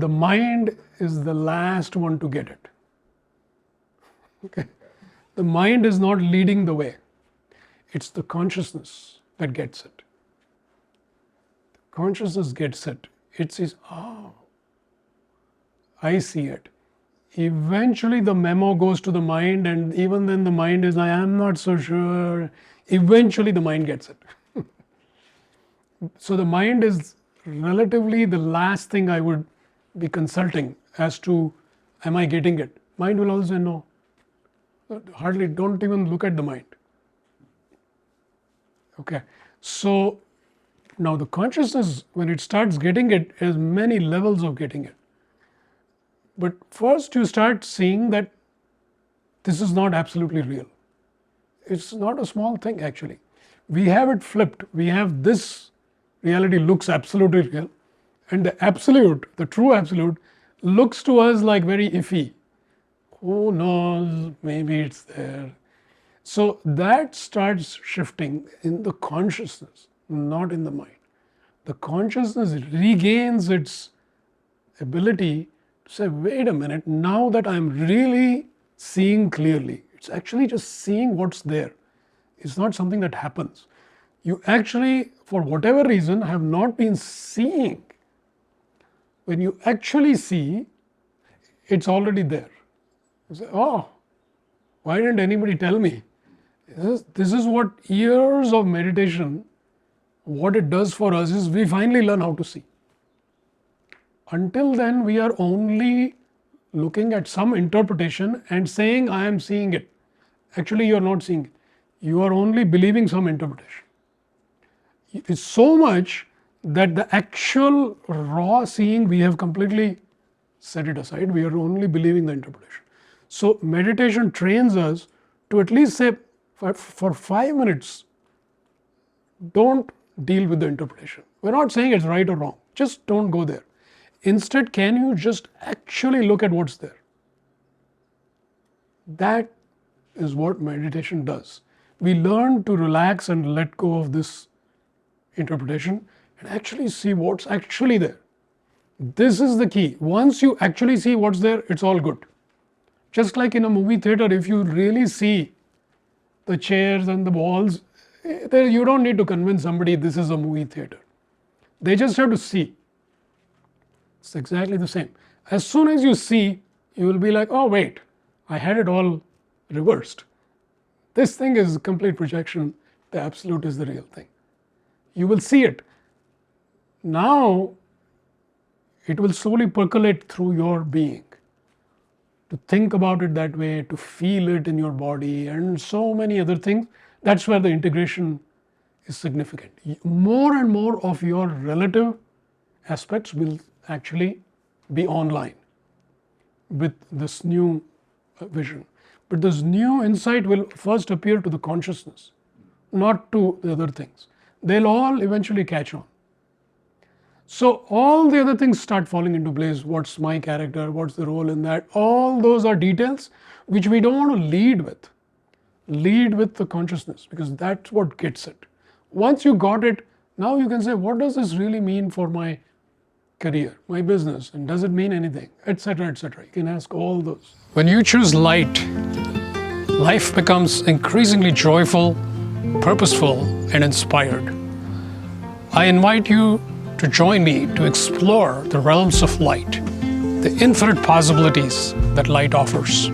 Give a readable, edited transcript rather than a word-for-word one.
the mind is the last one to get it. Okay? The mind is not leading the way. It's the consciousness that gets it. Consciousness gets it. It says, oh, I see it. Eventually the memo goes to the mind, and even then the mind is, I am not so sure. Eventually the mind gets it. So the mind is relatively the last thing I would be consulting as to, am I getting it? Mind will also say no. Hardly, don't even look at the mind. Okay, so now the consciousness, when it starts getting it, has many levels of getting it. But first you start seeing that this is not absolutely real. It's not a small thing actually. We have it flipped. We have this reality looks absolutely real, and the absolute, the true absolute, looks to us like very iffy. Who knows, maybe it's there. So that starts shifting in the consciousness, not in the mind. The consciousness regains its ability to say, wait a minute, now that I'm really seeing clearly, it's actually just seeing what's there. It's not something that happens. You actually, for whatever reason, have not been seeing. When you actually see, it's already there. You say, oh, why didn't anybody tell me? This is what years of meditation, what it does for us is we finally learn how to see. Until then, we are only looking at some interpretation and saying, I am seeing it. Actually, you are not seeing it. You are only believing some interpretation. It's so much that the actual raw seeing, we have completely set it aside. We are only believing the interpretation. So meditation trains us to at least say, for 5 minutes, don't deal with the interpretation. We're not saying it's right or wrong. Just don't go there. Instead, can you just actually look at what's there? That is what meditation does. We learn to relax and let go of this interpretation and actually see what's actually there. This is the key. Once you actually see what's there, it's all good. Just like in a movie theater, if you really see the chairs and the walls, you don't need to convince somebody this is a movie theater. They just have to see. It's exactly the same. As soon as you see, you will be like, oh wait, I had it all reversed. This thing is a complete projection. The absolute is the real thing. You will see it. Now, it will slowly percolate through your being. To think about it that way, to feel it in your body, and so many other things. That's where the integration is significant. More and more of your relative aspects will actually be online with this new vision. But this new insight will first appear to the consciousness, not to the other things. They'll all eventually catch on. So all the other things start falling into place. What's my character? What's the role in that? All those are details which we don't want to lead with. Lead with the consciousness, because that's what gets it. Once you got it, now you can say, what does this really mean for my career, my business, and does it mean anything, etc., etc. You can ask all those. When you choose light, life becomes increasingly joyful, purposeful, and inspired. I invite you to join me to explore the realms of light, the infinite possibilities that light offers.